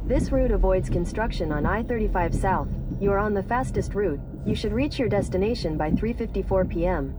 This route avoids construction on I-35 South. You are on the fastest route. You should reach your destination by 3:54 p.m.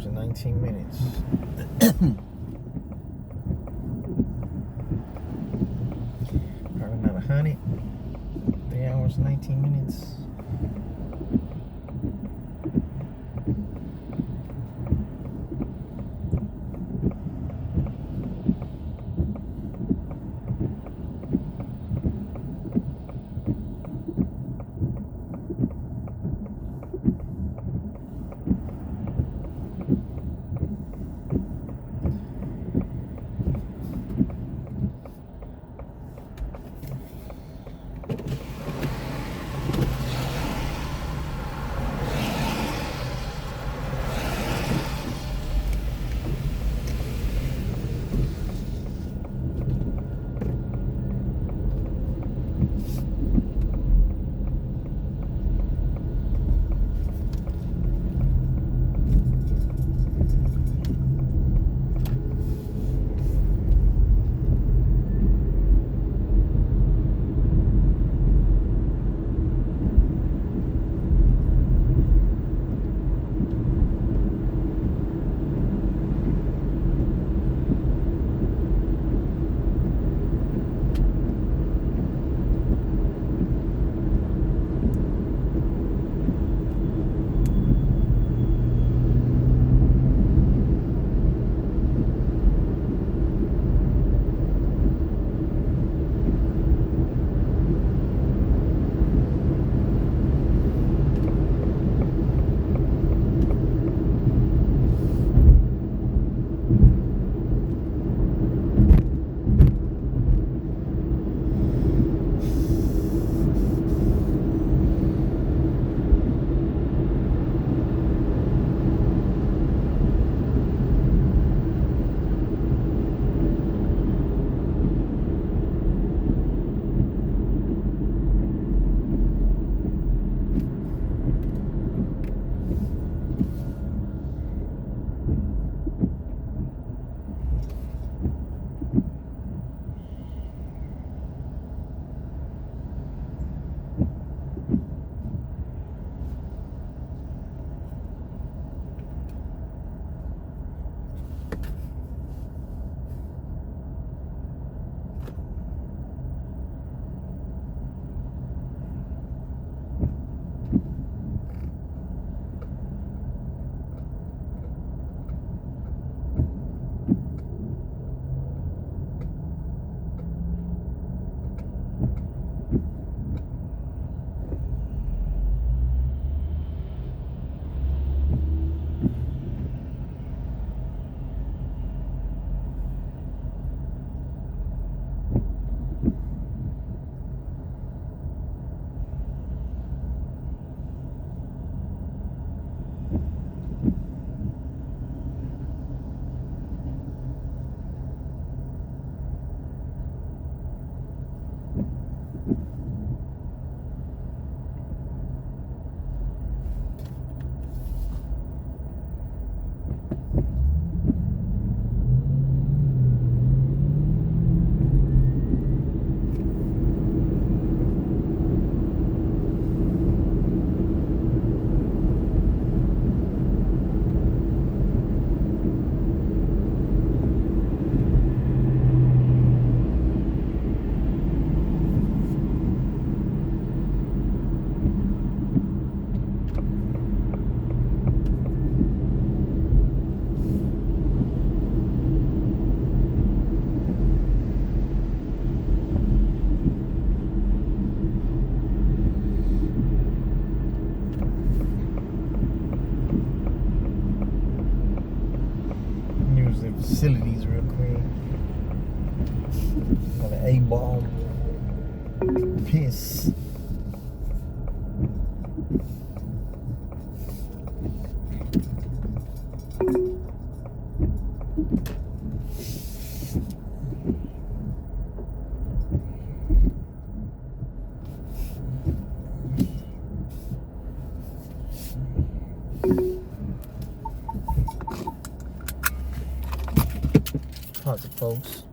And 19 minutes. Probably not 100. 3 hours and 19 minutes. Use the facilities real quick. Got an A-ball. Piss. Pause it, folks.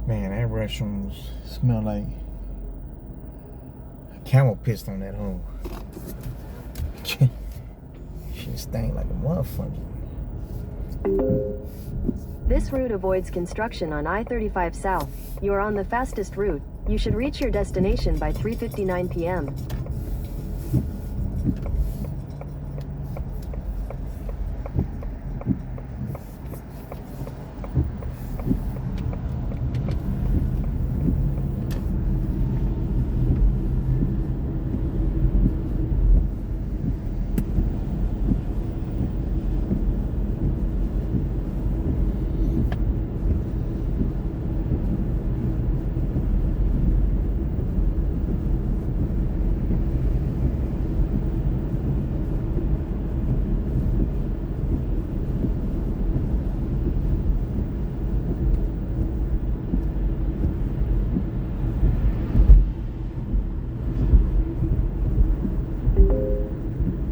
Man, that restroom smell like camel pissed on that hole. Shit stank like a motherfucker. This route avoids construction on I-35 South. You are on the fastest route. You should reach your destination by 3:59 p.m.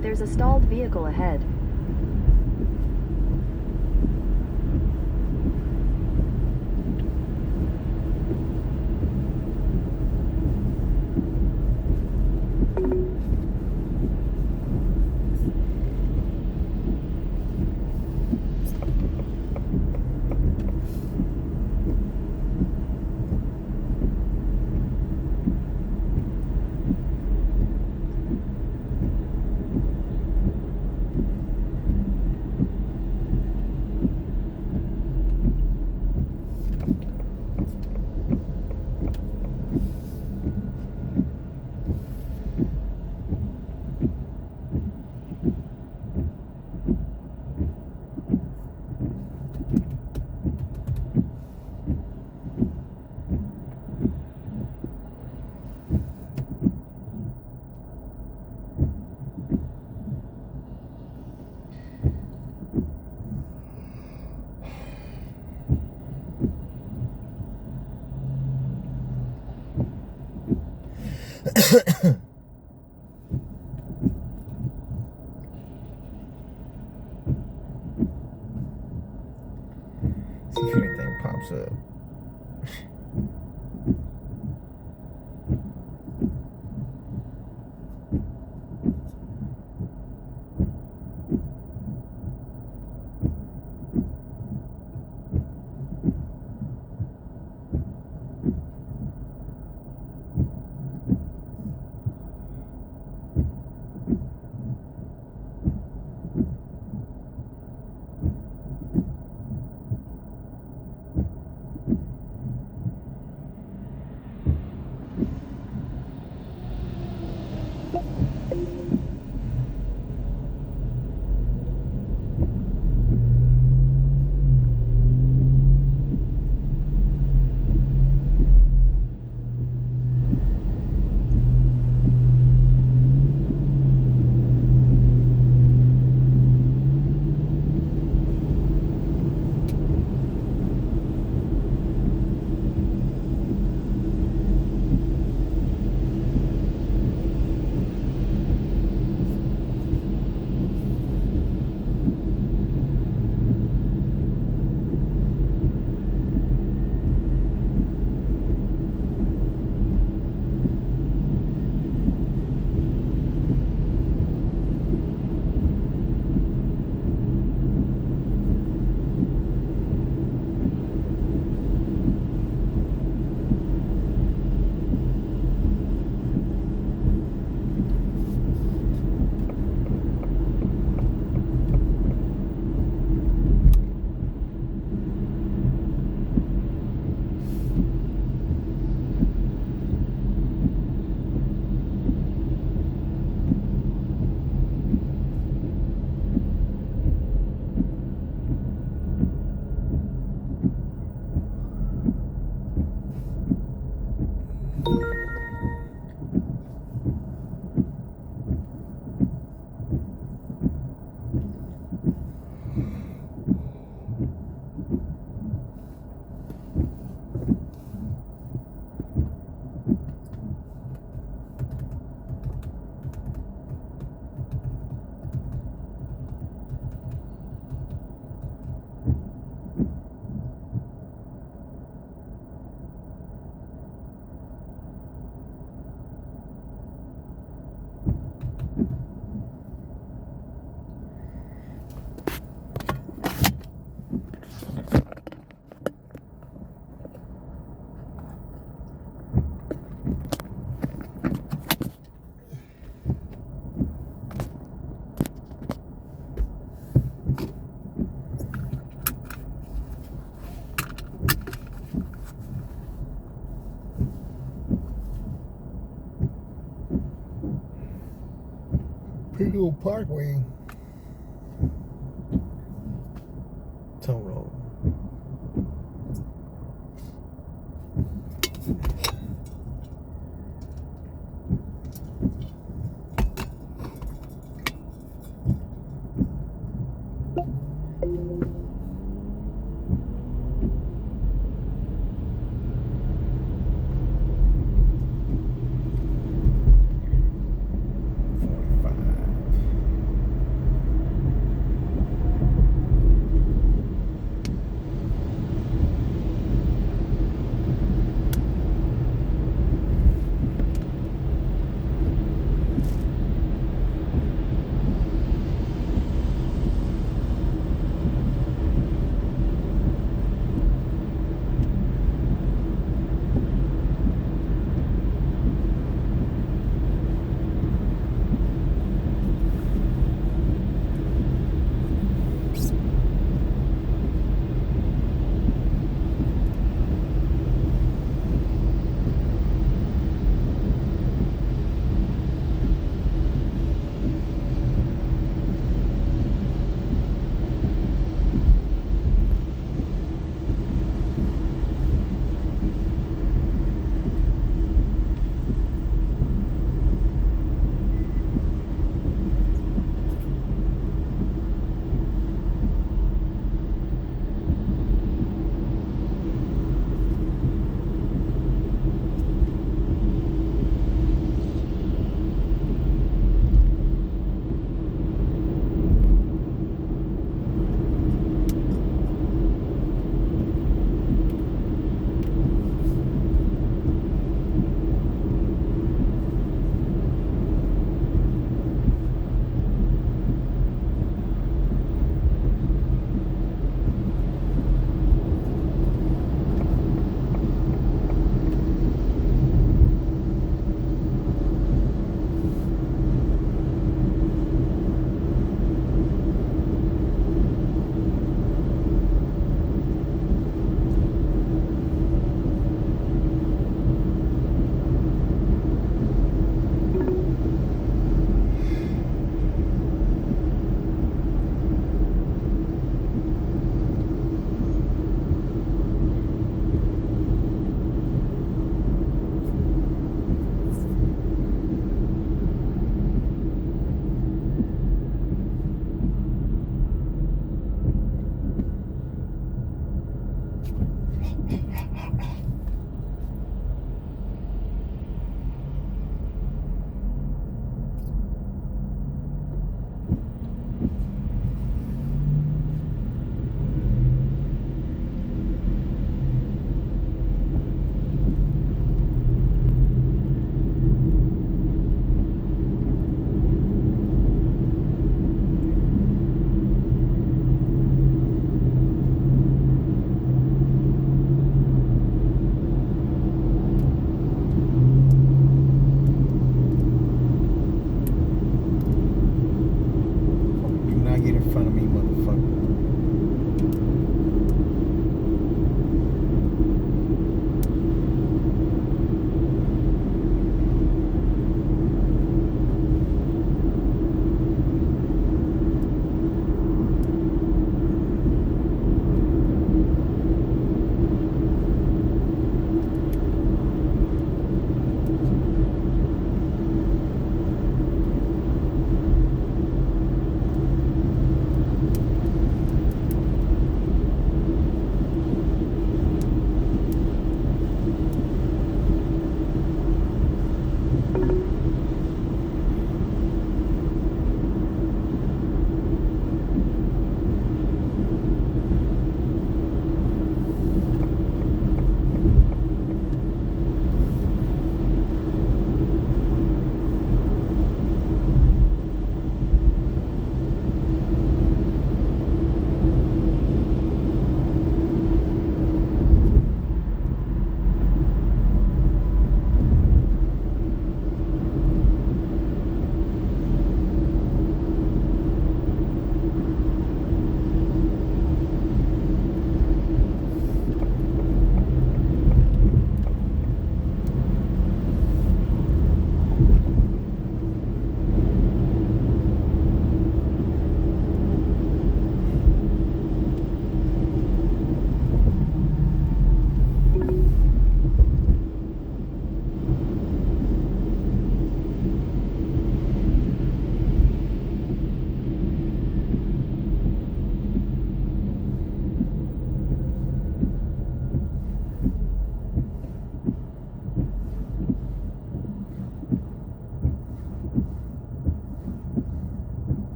There's a stalled vehicle ahead. See if anything pops up. Pico Parkway. Toll Road.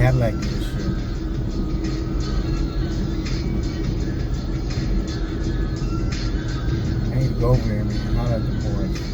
Cadillac dealership. I need to go over there and holler at the boys.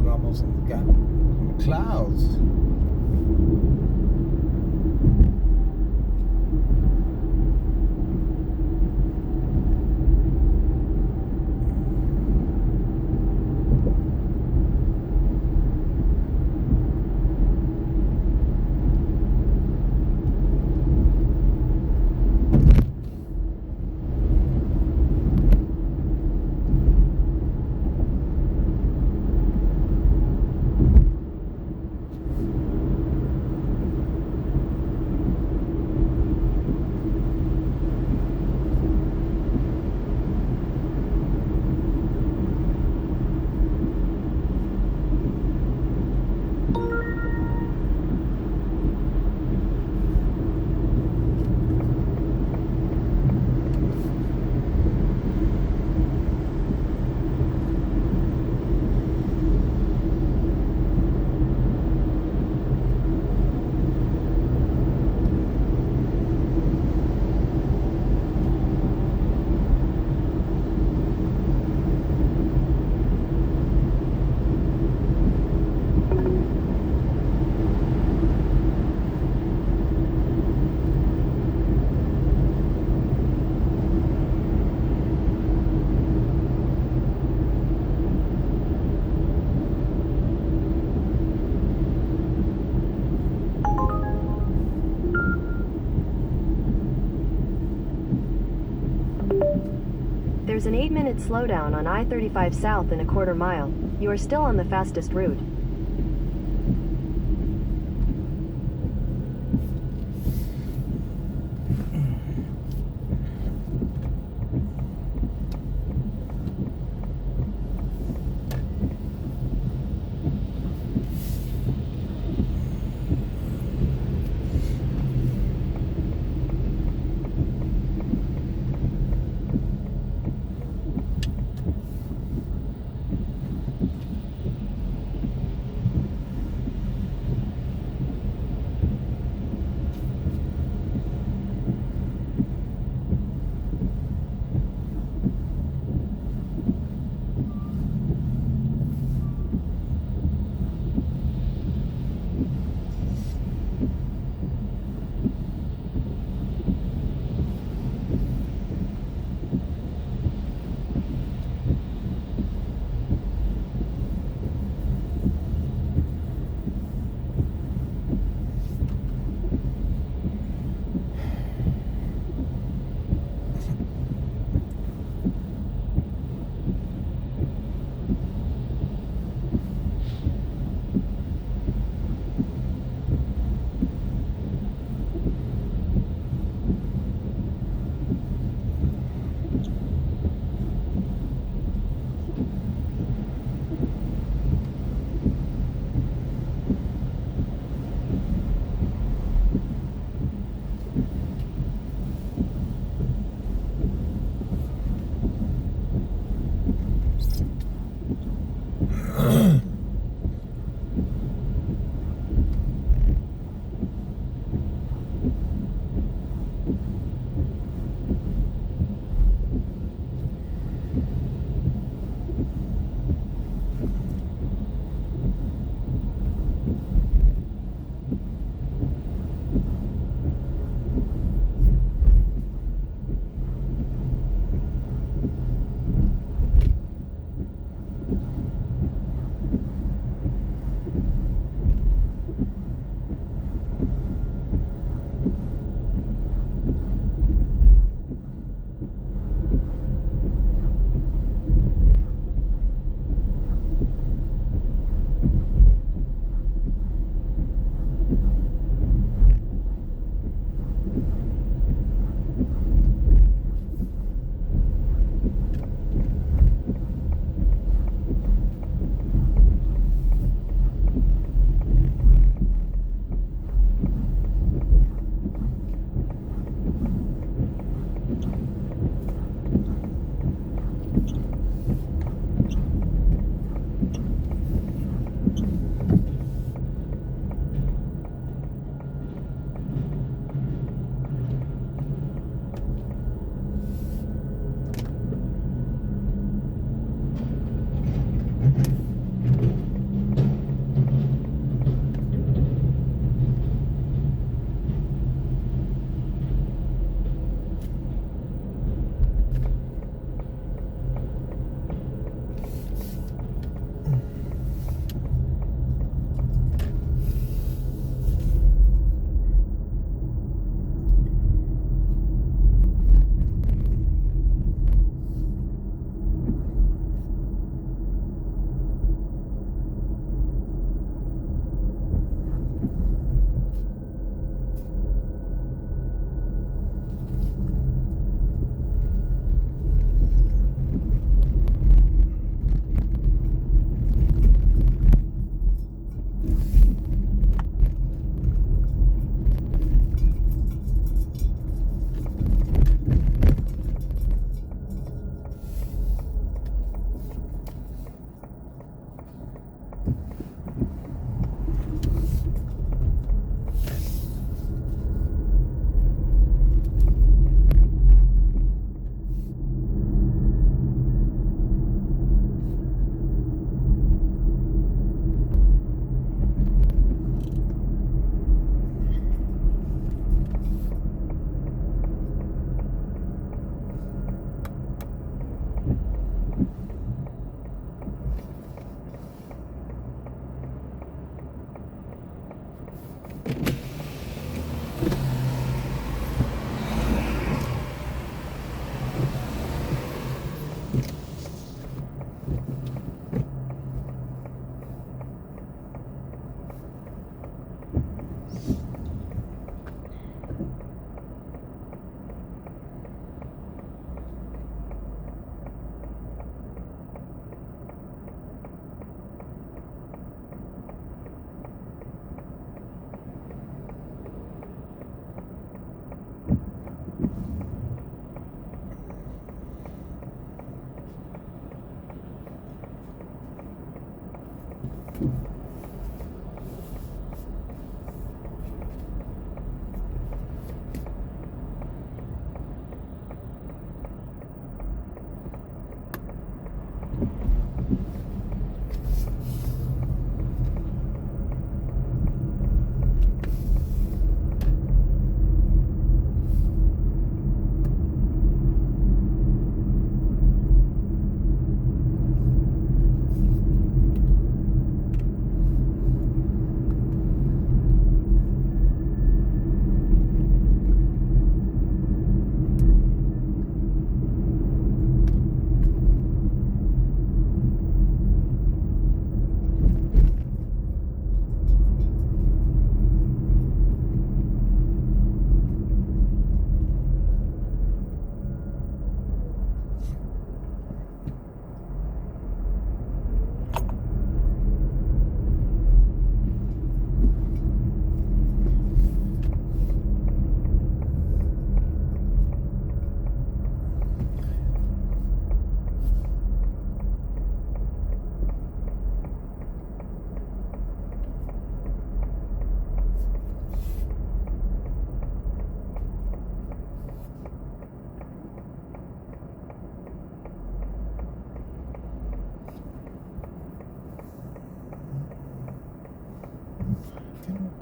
Almost got in the clouds. There's an 8-minute slowdown on I-35 South in a quarter mile. You are still on the fastest route.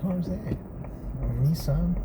car is that? A Nissan?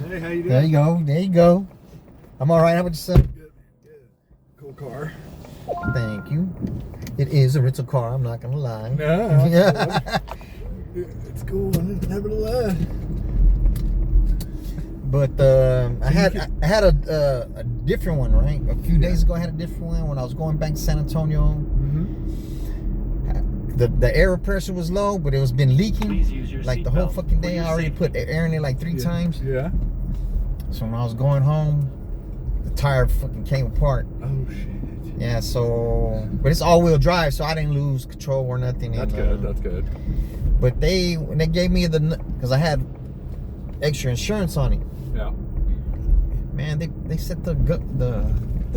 Hey, how you doing? There you go. There you go. I'm all right. How about yourself? Good. Cool car. Thank you. It is a rental car. I'm not gonna lie. No, it's cool. Nevertheless. But I had a different one, right? A few days ago, I had a different one when I was going back to San Antonio. Mm-hmm. The air pressure was low, but it was been leaking like the whole fucking day. I already put air in it like 3 times. Yeah. So when I was going home, the tire fucking came apart. Oh shit. Yeah. So, but it's all-wheel drive, so I didn't lose control or nothing. That's good. That's good. But when they gave me because I had extra insurance on it. Yeah. Man, they set the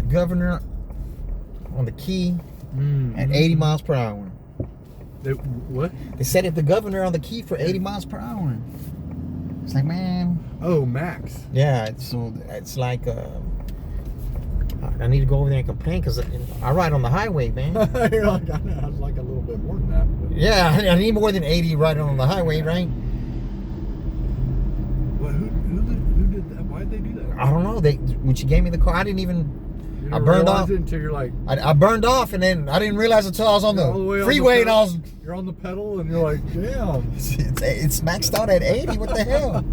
governor on the key at 80 miles per hour. What? They set the governor on the key for 80 miles per hour. It's like, man. Oh, max. Yeah, so it's like I need to go over there and complain because I ride on the highway, man. You're like, I was like a little bit more than that. But... Yeah, I need more than 80 riding on the highway, right? Well, who did that? Why'd they do that? I don't know. When she gave me the car, I didn't even. You I burned off. It until you're like. I burned off, and then I didn't realize until I was on all the way freeway, on the and I was. You're on the pedal, and you're like, damn. It's maxed out at 80. What the hell?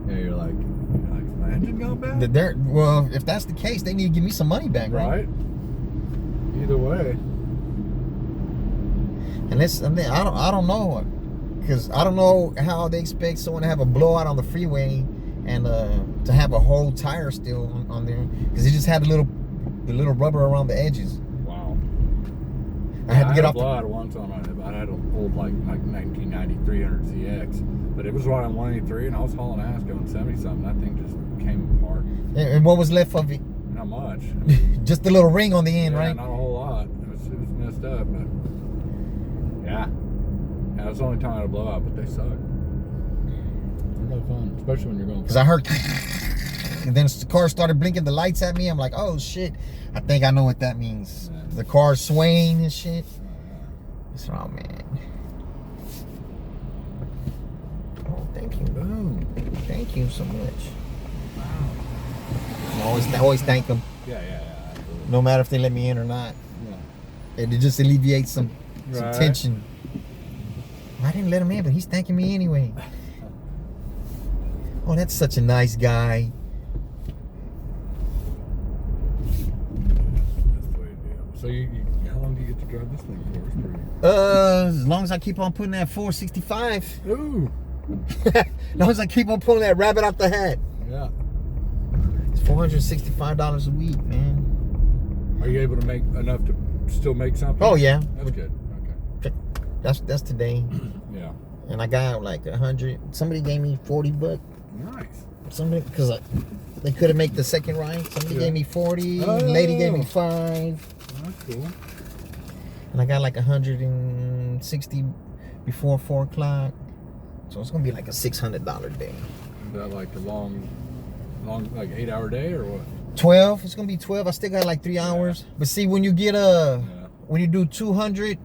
Yeah, you're like, is my engine gone bad? Well, if that's the case, they need to give me some money back, right? Right. Either way. And I don't know, because I don't know how they expect someone to have a blowout on the freeway and to have a whole tire still on there, because it just had the little rubber around the edges. Wow. I had to get off. I had once on it. I had an old like 1990 300ZX, but it was right on 183, and I was hauling ass going 70 something. That thing just came apart. And what was left of it? Not much. Just the little ring on the end, Yeah, right? not a whole lot. It was messed up, but yeah. Yeah, it was the only time I had a blowout, but they suck. They're no fun, especially when you're going. Because I heard, and then the car started blinking the lights at me. I'm like, oh shit! I think I know what that means. Yeah. The car's swaying and shit. It's wrong, man. Oh, thank you. Boom. Thank you so much. I always thank them, Yeah, absolutely. no matter if they let me in or not. Yeah. It just alleviates some Right. tension. I didn't let him in, but he's thanking me anyway. Oh, that's such a nice guy. That's the way to do it. So how long do you get to drive this thing for? It's pretty... As long as I keep on putting that 465. Ooh. As long as I keep on pulling that rabbit out the hat. Yeah. It's $465 a week, man. Are you able to make enough to still make something? Oh yeah, That's good. Okay. that's today. Yeah. And I got like 100. Somebody gave me $40. Nice. Somebody, because they couldn't make the second ride. Somebody Yeah. gave me 40. Oh. Lady gave me 5. That's cool. And I got like 160 before 4 o'clock. So it's gonna be like a $600 day. Is that like a long like 8-hour day or what? 12. It's gonna be 12. I still got like 3 hours. But see, when you get when you do 200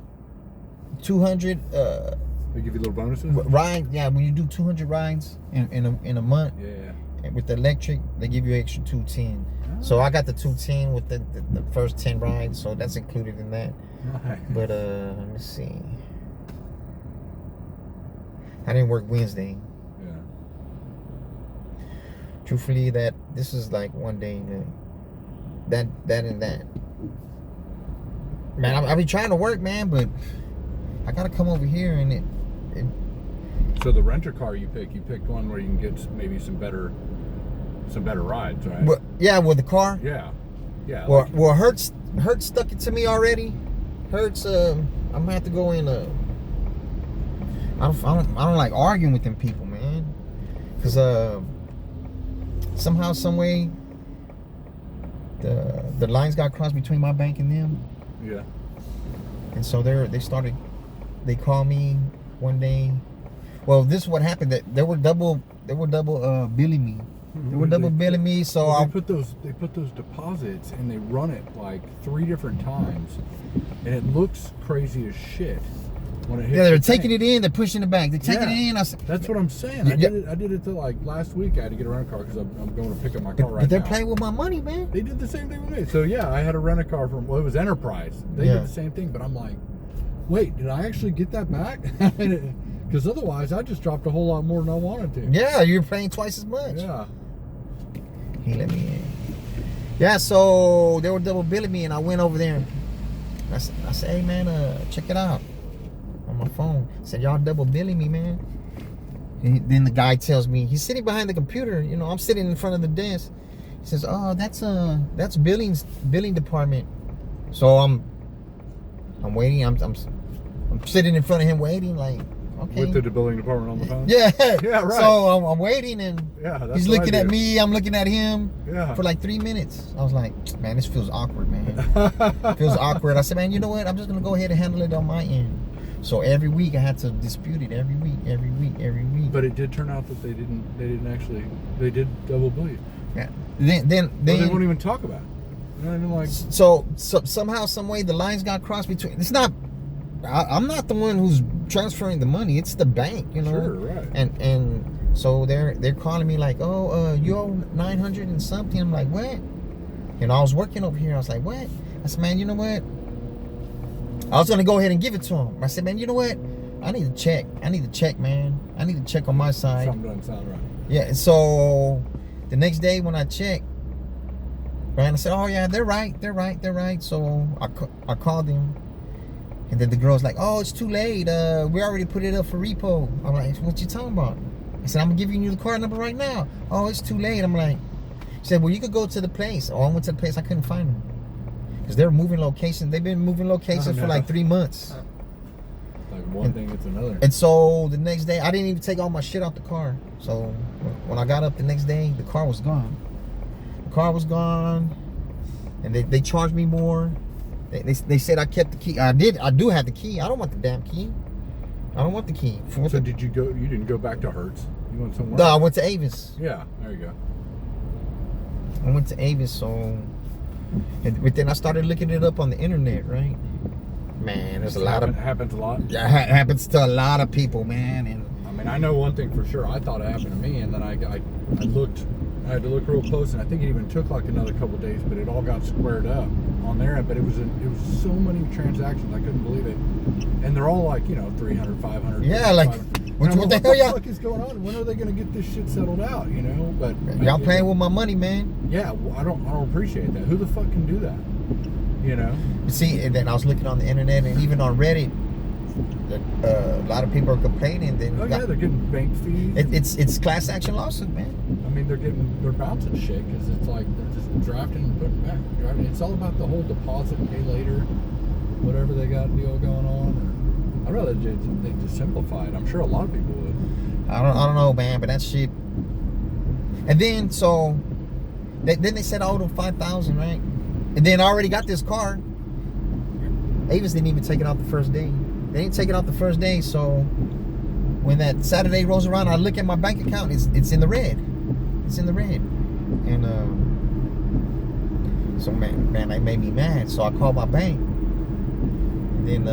They give you little bonuses? rides, yeah, when you do 200 rides in a month Yeah. with the electric, they give you extra 210. So I got the 210 with the first 10 rides, so that's included in that. Nice. But let me see. I didn't work Wednesday. Yeah. Truthfully, this is like one day that and that. Man, I be trying to work, man, but I gotta come over here and it So the renter car you picked one where you can get maybe some better some better rides, right? But yeah, with the car. Yeah. Well, Hertz stuck it to me already. Hertz, I'm gonna have to go in. I don't like arguing with them people, man. Cause somehow, some way, the lines got crossed between my bank and them. Yeah. And so they called me one day. Well, this is what happened. That they were double billing me. They were double billing me. So well, they put those deposits and they run it like 3 different times, and it looks crazy as shit when it hits. Yeah, they're taking it in, they're pushing it back. They're taking it in. That's what I'm saying. I did it till like last week. I had to get a rental car because I'm going to pick up my car right now. But they're playing with my money, man. They did the same thing with me. So yeah, I had a rent a car from, well, it was Enterprise. They did the same thing, but I'm like, wait, did I actually get that back? Because otherwise, I just dropped a whole lot more than I wanted to. Yeah, you're paying twice as much. Yeah. He let me in. Yeah, so they were double billing me, and I went over there. I said, hey man, check it out on my phone. I said, y'all double billing me, man. And then the guy tells me, he's sitting behind the computer. You know, I'm sitting in front of the desk. He says, oh, that's billing department. So I'm waiting. I'm sitting in front of him waiting, like, okay. With the billing department on the phone? Yeah. Yeah, right. So I'm waiting, and he's looking at do. me. I'm looking at him for like 3 minutes. I was like, man, this feels awkward, man. Feels awkward. I said, man, you know what? I'm just going to go ahead and handle it on my end. So every week I had to dispute it every week. But it did turn out that they did double bill you. Yeah. Then they won't even talk about it. You know what I mean? Like, so somehow, some way, the lines got crossed between. It's not. I'm not the one who's transferring the money. It's the bank, you know. Sure, right. And so they're calling me like, oh, you owe 900 and something. I'm like, what? And I was working over here. I was like, what? I said, man, you know what? I was gonna go ahead and give it to him. I said, man, you know what? I need to check, man. I need to check on my side. Something doesn't sound right. Yeah. So the next day when I checked, right, I said, oh yeah, they're right. So I called him. And then the girl's like, oh, it's too late. We already put it up for repo. I'm like, what you talking about? I said, I'm giving you the card number right now. Oh, it's too late. I'm like, she said, well, you could go to the place. Oh, I went to the place. I couldn't find them. Because they're moving locations. They've been moving locations for like 3 months. Like one thing, it's another. And so the next day, I didn't even take all my shit out the car. So when I got up the next day, the car was gone. The car was gone. And they charged me more. They said I kept the key. I do have the key. I don't want the damn key. I don't want the key. So did you go? You didn't go back to Hertz? You went somewhere? No, I went to Avis. Yeah, there you go. I went to Avis, so. But then I started looking it up on the internet, right? Man, there's a lot of. Happens a lot. Yeah, it happens to a lot of people, man. And I mean, I know one thing for sure. I thought it happened to me, and then I looked. I had to look real close, and I think it even took like another couple days, but it all got squared up on there. But it was so many transactions, I couldn't believe it. And they're all like, 300, 500. Yeah, like what the hell, y'all? What the fuck is going on? When are they going to get this shit settled out? But y'all playing with my money, man. Yeah, well, I don't appreciate that. Who the fuck can do that? See, and then I was looking on the internet and even on Reddit. A lot of people are complaining. They're getting bank fees. It's class action lawsuit, man. I mean, they're bouncing shit because it's like they're just drafting and putting back. It's all about the whole deposit and pay later, whatever they got deal going on. I'd rather they just simplify it. I'm sure a lot of people would. I don't know, man, but that shit. And then then they said I owed them $5,000, right? And then I already got this car. Avis didn't even take it out the first day. They didn't take it out the first day, so when that Saturday rolls around, I look at my bank account. It's in the red. It's in the red, and so man, that made me mad. So I called my bank, and then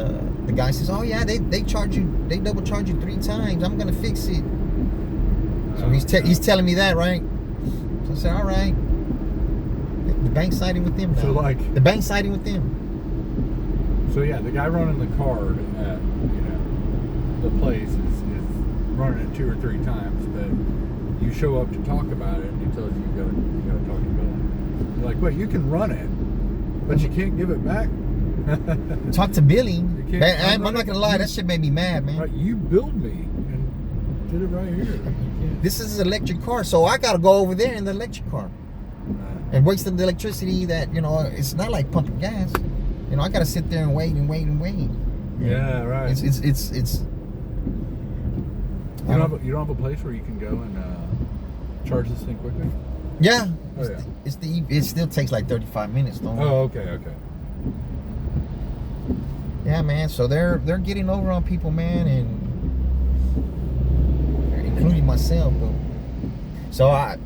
the guy says, "Oh yeah, they charge you. They double charge you 3 times. I'm gonna fix it." So he's telling me that, right? So I said, "All right." The bank's siding with them now. So like the bank's siding with them. So yeah, the guy running the card at the place is running it 2 or 3 times, but you show up to talk about it, and he tells you you gotta talk to billing. You're like, wait, you can run it, but you can't give it back. Talk to billing. I'm not gonna lie, that shit made me mad, man. Right, you billed me, did it right here. You can't- This is an electric car, so I gotta go over there in the electric car and waste the electricity that, you know, it's not like pumping gas. You know, I gotta sit there and wait and wait and wait. Yeah, right. It's You don't have a place where you can go and charge this thing quickly? yeah. Oh, yeah. It still takes like 35 minutes though. Oh, okay. Yeah, man. So they're getting over on people, man, and including myself. But so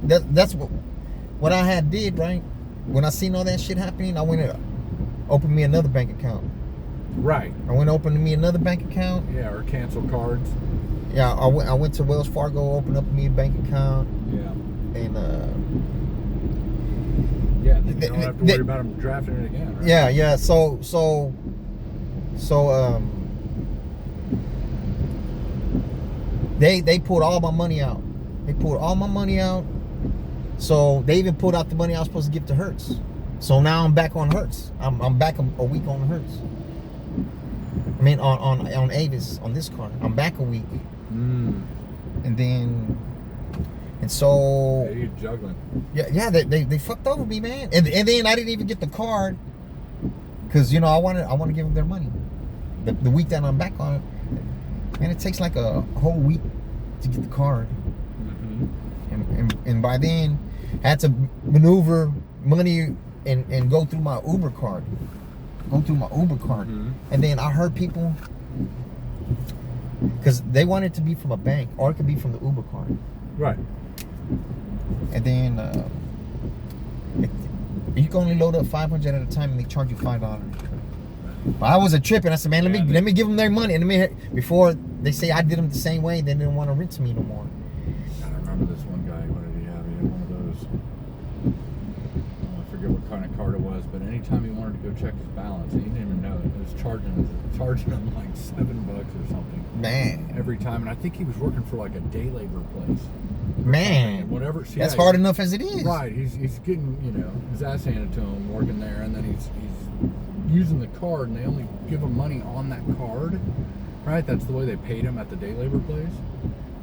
that's what I had did, right? When I seen all that shit happening, I went and opened me another bank account. Right. I went and opened me another bank account. Yeah, or cancel cards. Yeah, I went to Wells Fargo, opened up me a bank account, Yeah. and Yeah, then you don't have to worry about them drafting it again, right? yeah. So they pulled all my money out. They pulled all my money out. So they even pulled out the money I was supposed to give to Hertz. So now I'm back on Hertz. I'm back a week on Hertz. I mean on Avis on this car. I'm back a week. And so Yeah, you're juggling. yeah, they fucked over me, man. And then I didn't even get the card because, you know, I want to give them their money. The week that I'm back on it, man, it takes like a whole week to get the card. And by then I had to maneuver money and go through my Uber card. And then I heard people, because they want it to be from a bank or it could be from the Uber card. Right. And then you can only load up 500 at a time, and they charge you $5. But I was a tripping. I said, man, let me give them their money. And before they say I did them the same way, they didn't want to rent to me no more. I remember this one guy. What did he have? He had one of those. I forget what kind of card it was, but anytime he wanted to go check his balance, he didn't even know it was charging him like $7 or something. Man, Every time, and I think he was working for like a day labor place. man, Whatever. See, that's yeah, hard enough as it is. Right. He's getting, you know, his ass handed to him working there, and then he's using the card, and they only give him money on that card. Right. That's the way they paid him at the day labor place.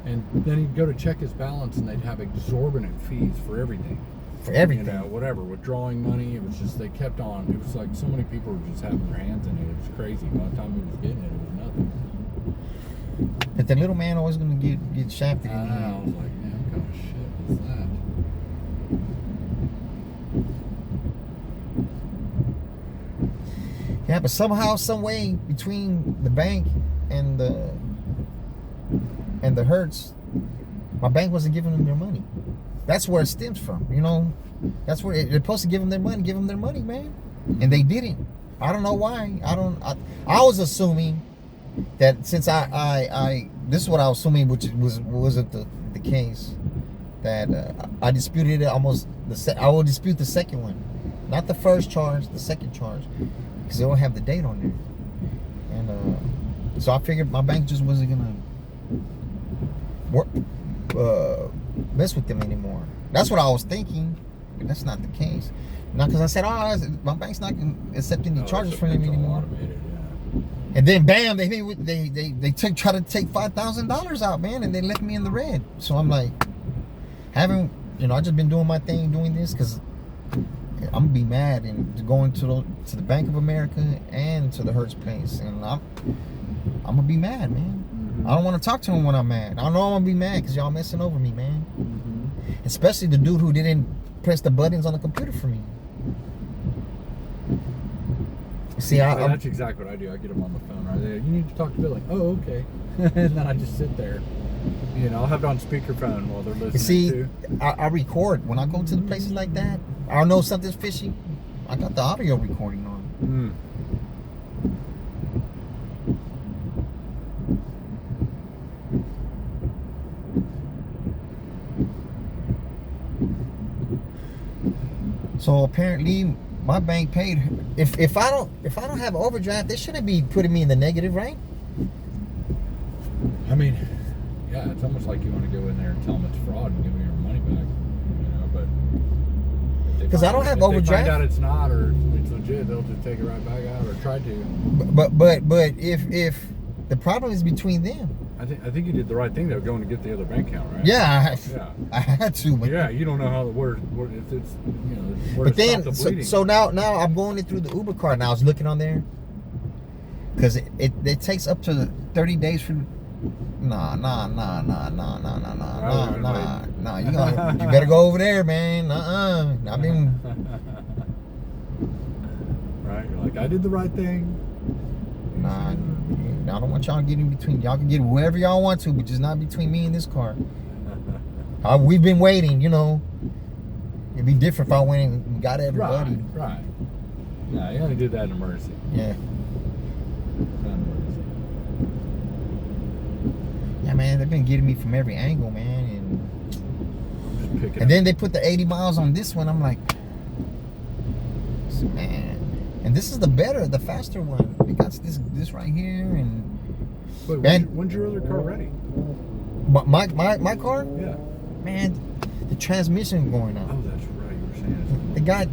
And then he'd go to check his balance, and they'd have exorbitant fees for everything. For everything. You know, whatever, withdrawing money. It was just, they kept on. It was like so many people were just having their hands in it. It was crazy. By the time he was getting it, it was nothing. But the little man always gonna get shafted. I know. I was like, man, what kind of shit is that? Yeah, but somehow, some way, between the bank and the Hertz, my bank wasn't giving them their money. That's where it stems from, you know. That's where they're supposed to give them their money, man, and they didn't. I don't know why. I was assuming that since I this is what I was assuming, which wasn't the case, that I disputed it almost. I will dispute the second one, not the first charge, the second charge, because they don't have the date on there, and so I figured my bank just wasn't gonna mess with them anymore. That's what I was thinking, but that's not the case. Not because I said, my bank's not gonna accept any charges from them anymore. Automated, yeah. And then bam, they try to take $5,000 out, man, and they left me in the red. So I'm like, I just been doing my thing, doing this because I'm gonna be mad and going to the Bank of America and to the Hertz place, and I'm gonna be mad, man. I don't want to talk to him when I'm mad. I know I'm gonna be mad because y'all messing over me, man. Especially the dude who didn't press the buttons on the computer for me. See, that's exactly what I do. I get them on the phone right there. You need to talk to Billy. Oh, okay. And then I just sit there. You know, I'll have it on speakerphone while they're listening. You see, too. I record when I go to the places like that. I know something's fishy. I got the audio recording on. So apparently, my bank paid. If I don't have overdraft, they shouldn't be putting me in the negative, right? I mean, yeah, it's almost like you want to go in there and tell them it's fraud and give me your money back. You know, but because I don't have if overdraft. They find out it's not or it's legit, they'll just take it right back out or try to. But if the problem is between them. I think you did the right thing though, going to get the other bank account, right? Yeah, Yeah. I had to. But, Yeah, you don't know how where if it's where but to stop then, the bleeding. so now I'm going in through the Uber card. Now I was looking on there because it takes up to 30 days for. Nah. You better go over there, man. I've been. Right, you're like, I did the right thing. Nah, I don't want y'all to get in between. Y'all can get wherever y'all want to, but just not between me and this car. We've been waiting, It'd be different if I went and got everybody. Right. Yeah, you only did that in emergency. Yeah. Not emergency. Yeah, man, they've been getting me from every angle, man. Just pick it And up. then they put the 80 miles on this one. I'm like, man. And this is the faster one. They got this right here, and Wait, man, when's your other car ready? my car, Yeah. man, the transmission going Oh, on. that's right. You were saying The guy,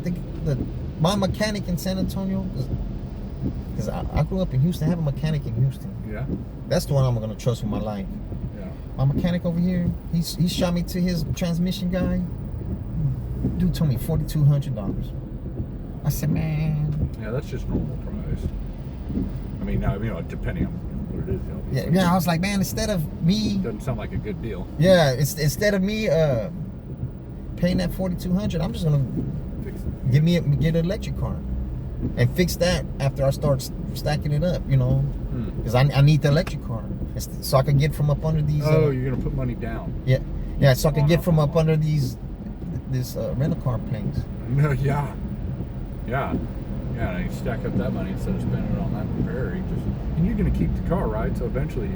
my mechanic in San Antonio, because I grew up in Houston. I have a mechanic in Houston. it. Yeah. That's the one I'm gonna trust with my life. Yeah. My mechanic over here, he shot me to his transmission guy. Dude told me $4,200. I said, man. Yeah, that's just normal price. I mean, now depending on what it is. Yeah. I was like, man, instead of me, Doesn't sound like a good deal. yeah, instead of me paying that $4,200, I'm just gonna Fix it. get an electric car and fix that after I start stacking it up, because I need the electric car so I can get from up under these. Oh, you're gonna put money down. Yeah, so I can get from up under this rental car planes. No, yeah. Now you stack up that money instead of spending it on that repair. And you're gonna keep the car, right? So eventually.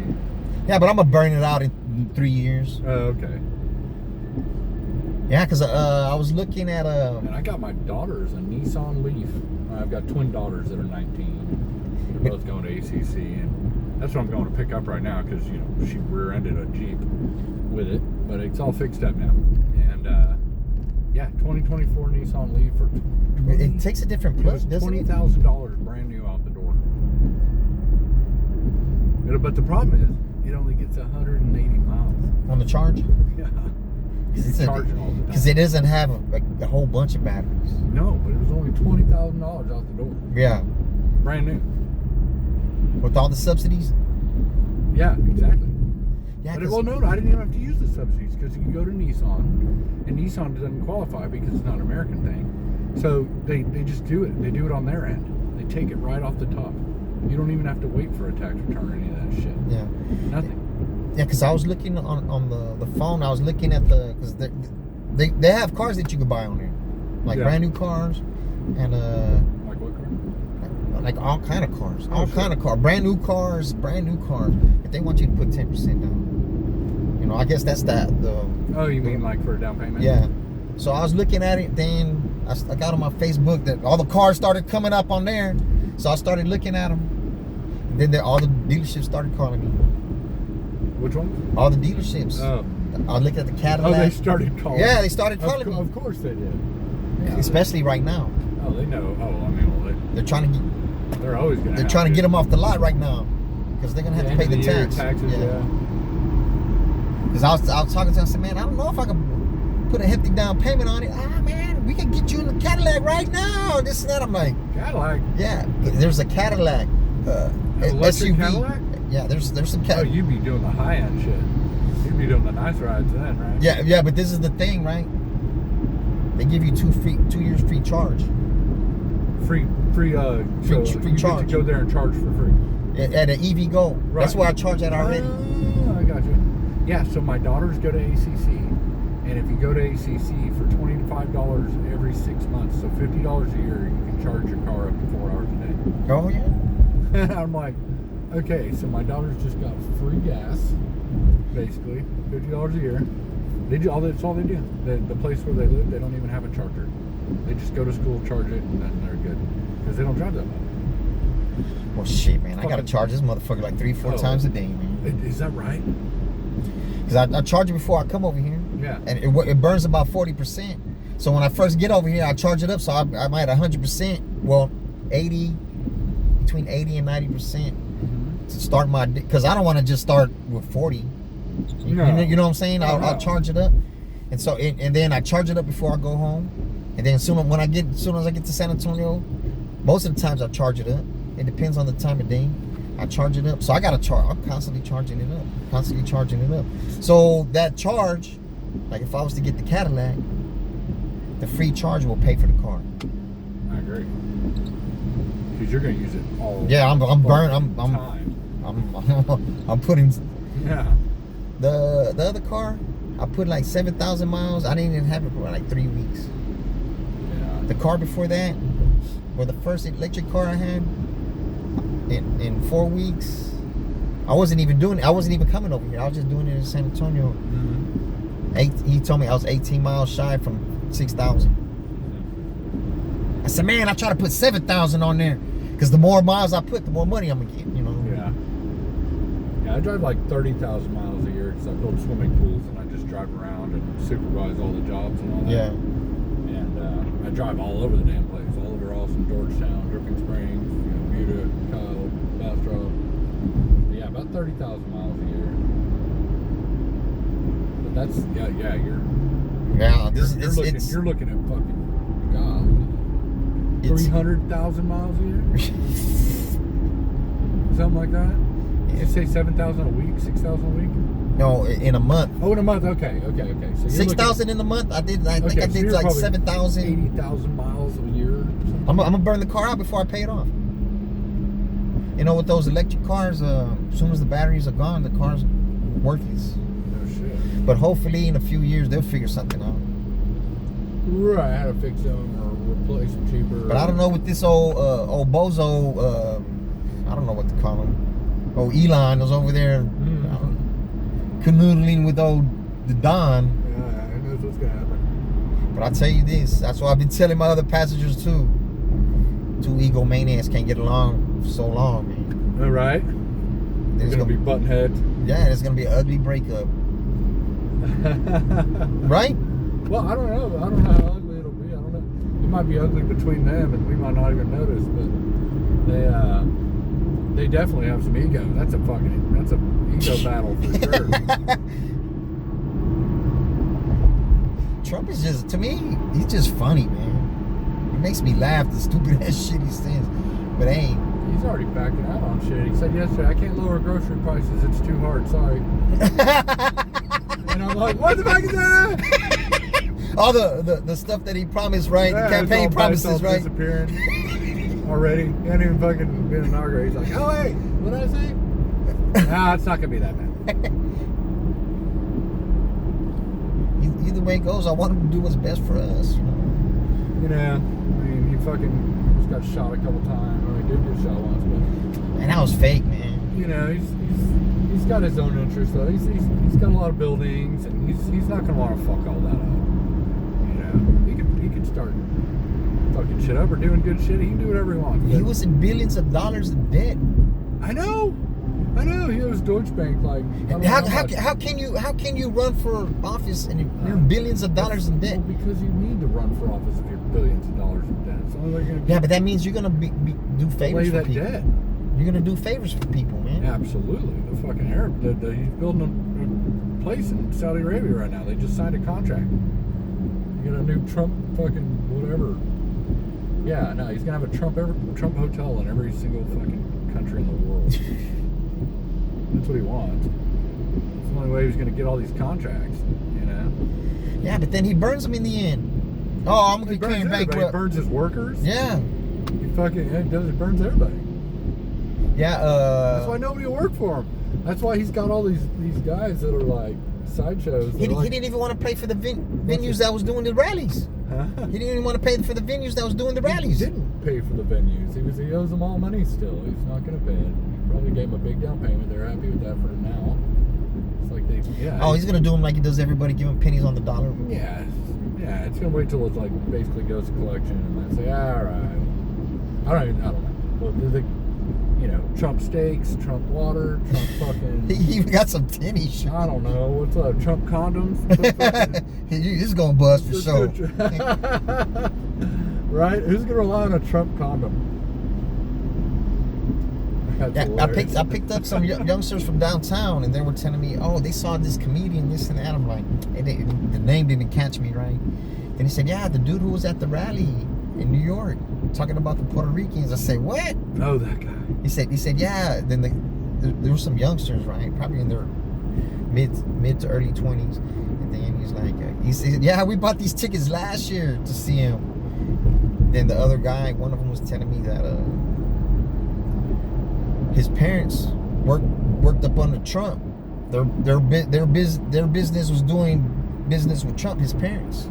Yeah, but I'm gonna burn it out in 3 years. Oh, okay. Yeah, because I was looking at And I got my daughters a Nissan Leaf. I've got twin daughters that are 19. They're both going to ACC, and that's what I'm going to pick up right now because she rear-ended a Jeep with it, but it's all fixed up now. And 2024 Nissan Leaf for it takes a different plus, doesn't it? $20,000 brand new out the door. But the problem is, it only gets 180 miles. On the charge? Yeah. It's charging all the time. Because it doesn't have a whole bunch of batteries. No, but it was only $20,000 out the door. Yeah. Brand new. With all the subsidies? Yeah, exactly. Yeah, But no, I didn't even have to use the subsidies because you can go to Nissan, and Nissan doesn't qualify because it's not an American thing. So they just do it. They do it on their end. They take it right off the top. You don't even have to wait for a tax return or any of that shit. Yeah. Nothing. Yeah, because I was looking on the phone. I was looking at because they have cars that you could buy on there, like brand new cars, and Like what car? like all kind of cars, brand new cars. If they want you to put 10% down, I guess that's the. Oh, you mean like for a down payment? Yeah. So I was looking at it. Then I got on my Facebook that all the cars started coming up on there. So I started looking at them. And then all the dealerships started calling me. Which one? All the dealerships. Oh. I was looking at the Cadillac. Oh, they started calling. Yeah, they started calling me. Of course they did. Yeah, Especially right now. Oh, they know. Oh, I mean, They're trying to they're always going to. They're trying to get them off the lot right now because they're gonna have to pay the tax. Taxes, yeah. Because I was talking to him. I said, man, I don't know if I can put a hefty down payment on it. Man, we can get you in the Cadillac right now. This and that. I'm like, Cadillac. yeah. There's a Cadillac. Electric SUV. Cadillac? Yeah, there's some Oh, Cadillac. you'd be doing the high end shit. You'd be doing the nice rides then, right? Yeah, but this is the thing, right? They give you 2 years free charge. Free Free you charge. Get to go there and charge for free. At an EV Go. Right. That's where I charge at already. Oh, I got you. Yeah, so my daughters go to ACC, and if you go to ACC for $25 every 6 months, so $50 a year, you can charge your car up to 4 hours a day. Oh yeah. I'm like, okay, so my daughters just got free gas, basically, $50 a year. They do that's all they do. The place where they live, they don't even have a charger. They just go to school, charge it, and then they're good because they don't drive that much. Well, shit, man. I gotta charge this motherfucker like 3-4 times a day, man. Is that right? Because I charge it before I come over here. Yeah. And it burns about 40%. So when I first get over here, I charge it up. So I'm at 100%. Well, between 80 and 90%. to start my, because I don't want to just start with 40. No. You know what I'm saying? No, I'll charge it up, and so and then I charge it up before I go home, and then as soon as I get to San Antonio, most of the times I charge it up. It depends on the time of day. I charge it up, so I got to charge. I'm constantly charging it up. So that charge, like if I was to get the Cadillac, the free charge will pay for the car. I agree. Because you're gonna use it all. Yeah, I'm burning. Time. I'm putting Yeah. the other car. I put like 7,000 miles. I didn't even have it for like 3 weeks. Yeah. The car before that, or the first electric car I had, in 4 weeks, I wasn't even coming over here. I was just doing it in San Antonio. Mm-hmm. He told me I was 18 miles shy from 6,000. I said, man, I try to put 7,000 on there, because the more miles I put, the more money I'm gonna get. You know. Yeah. Yeah, I drive like 30,000 miles a year because I build swimming pools and I just drive around and supervise all the jobs and all that. Yeah. And I drive all over the damn place, all over Austin, Georgetown, Dripping Springs, Buda, Kyle, Bastrop. Yeah, about 30,000 miles a year. But that's you're looking at fucking God, 300,000 miles a year, something like that. You say 7,000 a week, 6,000 a week? No, in a month. Oh, in a month. Okay. So 6,000 in a month. I think I did like 7,000. 80,000 miles a year. I'm gonna burn the car out before I pay it off. You know, with those electric cars, as soon as the batteries are gone, the car's worthless. No shit. But hopefully, in a few years, they'll figure something out. Right, how to fix them or replace them cheaper. But I don't know with this old bozo. I don't know what to call him. Oh, Elon was over there canoodling with the Don. Yeah, who knows what's gonna happen. But I'll tell you this, that's what I've been telling my other passengers too. Two egomaniacs can't get along for so long, man. All right. There's gonna be button heads. Yeah, there's gonna be an ugly breakup. Right? Well, I don't know. I don't know how ugly it'll be. I don't know. It might be ugly between them, and we might not even notice. But they definitely have some ego. That's a ego battle for sure. Trump is just, to me, he's just funny, man. He makes me laugh, the stupid ass shit he says. But hey, he's already backing out on shit. He said yesterday, I can't lower grocery prices. It's too hard. Sorry. And I'm like, what the fuck is that? All the stuff that he promised, right? Yeah, the campaign promises, right? Disappearing already. He hadn't even fucking been inaugurated. He's like, oh wait, what did I say? Nah, it's not gonna be that bad. Either way it goes, I want him to do what's best for us. You know, I mean, he fucking just got shot a couple times. Well, he did get shot once, but man, that was fake, man. You know, he's got his own interests though. He's got a lot of buildings, and he's not gonna want to fuck all that up. You know, he could start fucking shit up or doing good shit. He can do whatever he wants. He was in billions of dollars in debt. I know. He was Deutsche Bank. Like, how can you run for office and you're in billions of dollars in debt? Well, because you need to run for office if you're billions of dollars in debt. So yeah, but that means you're gonna do favors for people. Debt. You're gonna do favors for people, man. Yeah, absolutely. The fucking Arab, he's building a place in Saudi Arabia right now. They just signed a contract. You get a new Trump fucking whatever. Yeah, no, he's gonna have a Trump hotel in every single fucking country in the world. That's what he wants. That's the only way he's gonna get all these contracts, you know? Yeah, but then he burns them in the end. Oh, I'm gonna be bankrupt. He burns his workers. Yeah. He burns everybody. Yeah. That's why nobody will work for him. That's why he's got all these guys that are like sideshows. He didn't even want to pay for the venues that was doing the rallies. Huh? He didn't even want to pay for the venues that was doing the rallies. He didn't pay for the venues. He owes them all money still. He's not going to pay it. He probably gave him a big down payment. They're happy with that for now. It's like he's going to do them like he does everybody, give him pennies on the dollar. Yeah. It's going to wait till it like basically goes to collection and then say, all right. I don't know. Well, Trump steaks, Trump water, Trump fucking. He even got some tinny shit. I don't know. What's up? Trump condoms? He's going to bust for sure. Right? Who's going to rely on a Trump condom? That's Yeah, hilarious. I picked up some youngsters from downtown, and they were telling me, oh, they saw this comedian, this and that. I'm like, the name didn't catch me right. Then he said, yeah, the dude who was at the rally in New York talking about the Puerto Ricans. I said, what? Oh, that guy. He said, yeah. Then there were some youngsters, right? Probably in their mid to early 20s. And then he's like, he said, yeah, we bought these tickets last year to see him. Then the other guy, one of them was telling me that his parents worked up under Trump. Their business was doing business with Trump. His parents,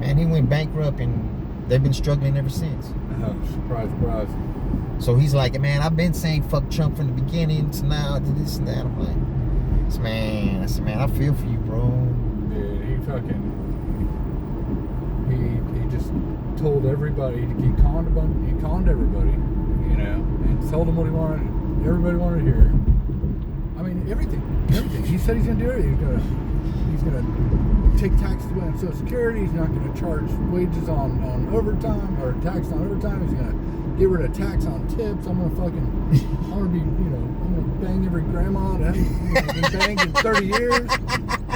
and he went bankrupt, and they've been struggling ever since. Oh, surprise, surprise. So he's like, man, I've been saying fuck Trump from the beginning to now to this and that. I'm like, I said, man, I feel for you, bro. Dude, he just told everybody, he conned everybody, you know, and told them what he wanted, everybody wanted to hear. I mean, everything. He said he's gonna do it. He's gonna take taxes away on Social Security. He's not gonna charge wages on overtime, or tax on overtime. He's gonna get rid of tax on tips. I'm gonna bang every grandma that hasn't been banged in 30 years.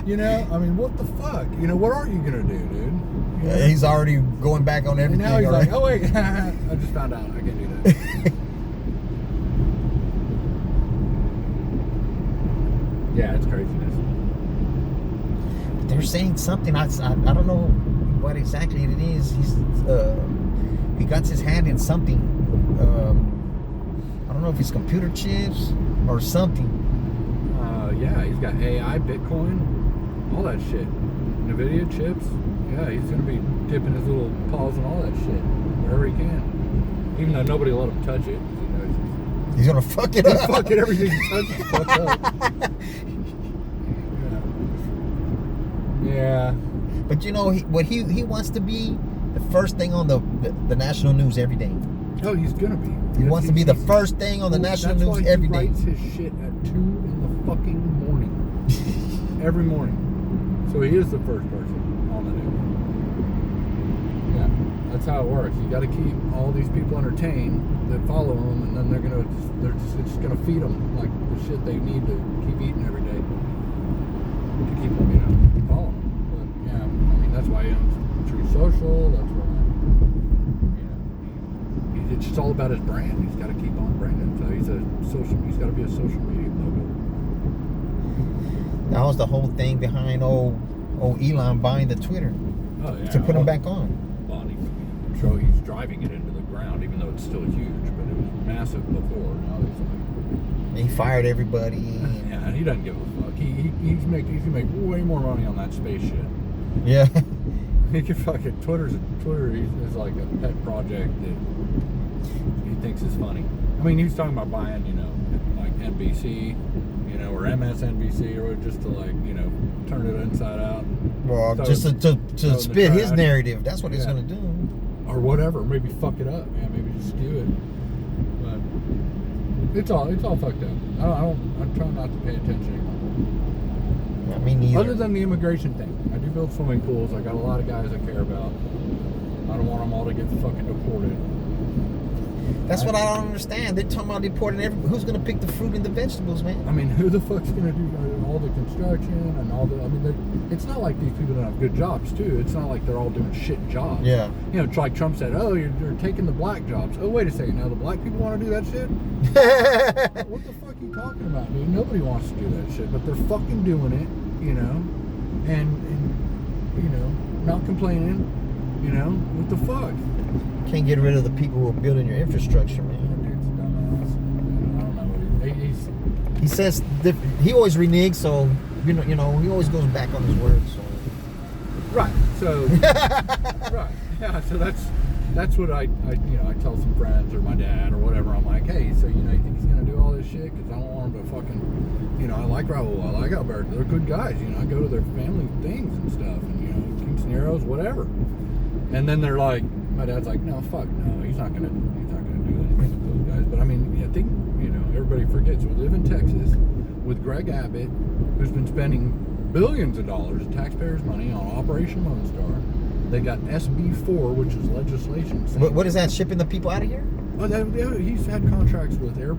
You know, I mean, what the fuck? You know, what are you gonna do, dude? You know? He's already going back on everything. And now he's already. like, oh wait, I just found out I can't do that. Yeah, it's craziness. They're saying something. I don't know what exactly it is. He got his hand in something. I don't know if it's computer chips or something. Yeah, he's got AI, Bitcoin, all that shit. Nvidia chips. Yeah, he's gonna be dipping his little paws in all that shit wherever he can. Even though nobody will let him touch it. You know, He's gonna fuck it he's up. fucking everything he touches fucked up. Yeah. But you know, he wants to be the first thing on the national news every day. Oh, he's gonna be. He wants to be the first thing on the national news every day. That's why he writes his shit at 2 in the fucking morning. Every morning. So he is the first person on the news. Yeah, that's how it works. You got to keep all these people entertained that follow him, and then it's just gonna feed them like the shit they need to keep eating every day to keep them, you know, following him. But yeah, I mean that's why he owns True Social. That's why, you know, it's just all about his brand. He's got to keep on branding. So he's got to be a social media mogul. That was the whole thing behind old Elon buying the Twitter Oh yeah. to put him back on. Well, he's driving it into the ground, even though it's still huge, but it was massive before. Now he's like, He fired everybody. yeah, and he doesn't give a fuck. He can make way more money on that space shit. Yeah. He can fucking Twitter is like a pet project that he thinks is funny. I mean, he was talking about buying, you know, like NBC, you know, or MSNBC, or just to like, you know, turn it inside out. Well, Throw just it- to throw it in spit the his trash. narrative. That's what he's Yeah. gonna do. Or whatever, maybe fuck it up, man. Maybe just skew it. But it's all fucked up. I'm trying not to pay attention anymore. I mean, neither. Other than the immigration thing, I do build swimming pools. I got a lot of guys I care about. I don't want them all to get fucking deported. That's what I don't understand. They're talking about deporting who's gonna pick the fruit and the vegetables, man? I mean, who the fuck's gonna do all the construction and all the? I mean, it's not like these people don't have good jobs too. It's not like they're all doing shit jobs. Yeah. You know, it's like Trump said, "Oh, you're taking the black jobs." Oh, wait a second. Now the black people want to do that shit? What the fuck are you talking about, dude? Nobody wants to do that shit, but they're fucking doing it. You know, and you know, not complaining. You know, what the fuck? Can't get rid of the people who are building your infrastructure, man. Dude's a dumbass. I don't know what he's. He says he always reneges, so you know he always goes back on his word. So Right. So. Right. Yeah. So that's what I tell some friends or my dad or whatever. I'm like, hey, so you think he's gonna do all this shit? Because I don't want him to fucking. I like Raul. I like Alberto. They're good guys. I go to their family things and stuff, and quinceañeros, whatever. And then they're like, my dad's like, no, fuck, no, he's not gonna do anything with those guys. But I mean, I think everybody forgets we live in Texas with Greg Abbott, who's been spending billions of dollars of taxpayers' money on Operation Lone Star. They got SB4, which is legislation. what is that? Shipping the people out of here? Oh, he's had contracts with air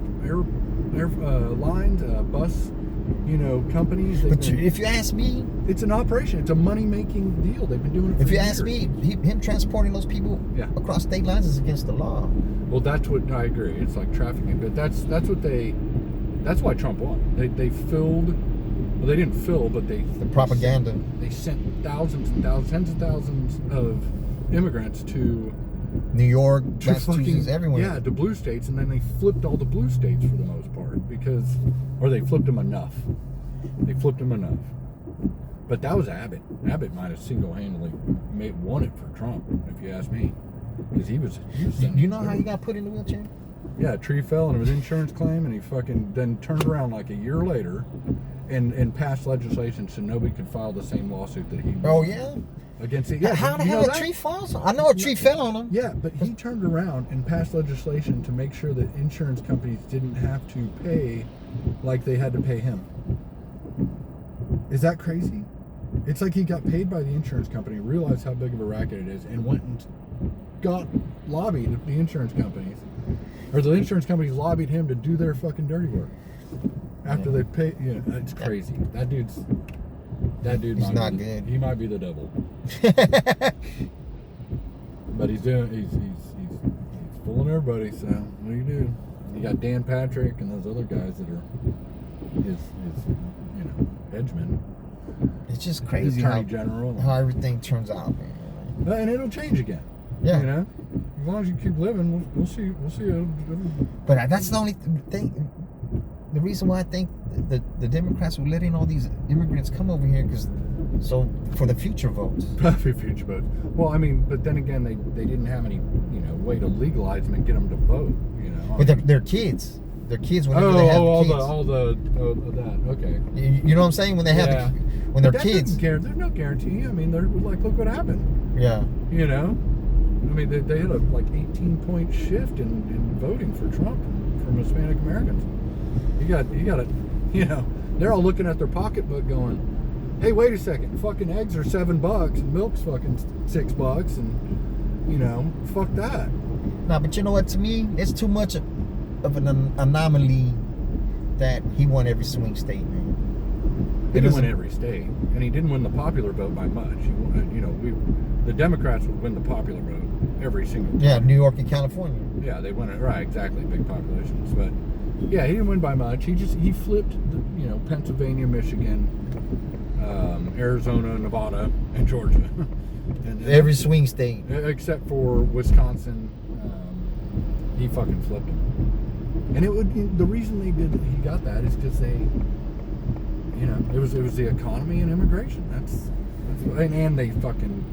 lines, bus, companies. But if you ask me, it's an operation. It's a money-making deal. They've been doing it for if you years. ask me, him transporting those people across state lines is against the law. Well, that's what I agree. It's like trafficking, but that's why Trump won. They filled. Well, they didn't fill, but the propaganda. They sent thousands and thousands, tens of thousands of immigrants to New York, Massachusetts, everywhere. Yeah, to blue states, and then they flipped all the blue states for the most part or they flipped them enough. But that was Abbott. Abbott might have single-handedly won it for Trump, if you ask me, because he was. You know how he got put in the wheelchair? Yeah, a tree fell and it was an insurance claim, and he fucking then turned around like a year later, and passed legislation so nobody could file the same lawsuit that he. Oh yeah. Against it. Yeah, how the hell a tree falls? I know a tree fell on him. Yeah, but he turned around and passed legislation to make sure that insurance companies didn't have to pay like they had to pay him. Is that crazy? It's like he got paid by the insurance company, realized how big of a racket it is, and went and lobbied the insurance companies. Or the insurance companies lobbied him to do their fucking dirty work. After they pay, it's crazy. That dude He's not good. He might be the devil. But he's fooling everybody, so what do you do? You got Dan Patrick and those other guys that are his henchmen. It's just crazy Attorney General. How everything turns out, man. And it'll change again. Yeah. As long as you keep living, we'll see. But that's the only thing. The reason why I think the Democrats were letting all these immigrants come over here so for the future votes. Future votes. Well, I mean, but then again, they didn't have any way to legalize them and get them to vote. But they're kids. They're kids whenever they have that. Okay. You know what I'm saying? When they have when they're kids. There's no guarantee. I mean, they're like, look what happened. Yeah. I mean, they had a 18-point shift in voting for Trump from Hispanic Americans. You got it. They're all looking at their pocketbook going, hey, wait a second, fucking eggs are $7 and milk's fucking $6 and, fuck that. Nah, but you know what, to me, it's too much of an anomaly that he won every swing state, man. He didn't win every state, and he didn't win the popular vote by much. The Democrats would win the popular vote every single time. Yeah, New York and California. Yeah, they won it, right, exactly, big populations, but yeah, he didn't win by much. He flipped, Pennsylvania, Michigan, Arizona, Nevada, and Georgia. And every swing state. Except for Wisconsin, he fucking flipped them. And the reason he got that is because they, it was the economy and immigration. And they fucking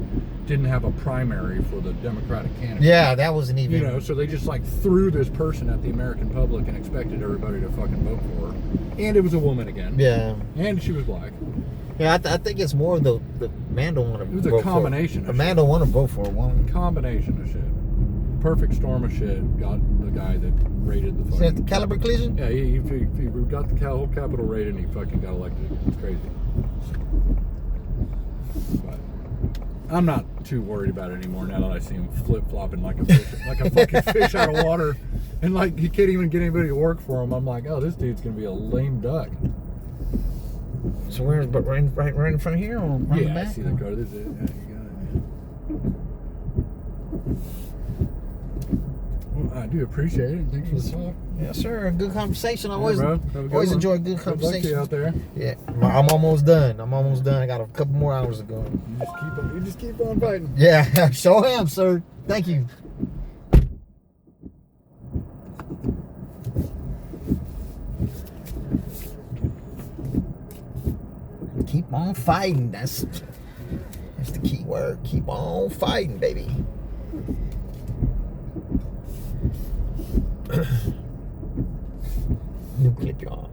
didn't have a primary for the Democratic candidate. Yeah, that wasn't even. So they just threw this person at the American public and expected everybody to fucking vote for her. And it was a woman again. Yeah. And she was black. Yeah, I think it's more the man don't want to vote for. It was a combination. A man don't want to vote for a woman. Combination of shit. Perfect storm of shit got the guy that raided the fucking. Is that the caliber collision? Yeah, he got the whole Capitol raided and he fucking got elected. It's crazy. But I'm not too worried about it anymore now that I see him flip-flopping like a fucking fish out of water, and he can't even get anybody to work for him. I'm like, oh, this dude's gonna be a lame duck. So right in front of here, or right in the back? I see the car. This is it. Yeah, you got it. Well, I do appreciate it. Thanks for the talk. Yes, sir. Good conversation. I always always enjoy good conversation. Good luck to you out there. Yeah, I'm almost done. I got a couple more hours to go. You just keep on fighting. Yeah, sure am, sir. Thank you. Keep on fighting. That's the key word. Keep on fighting, baby. New clip, y'all.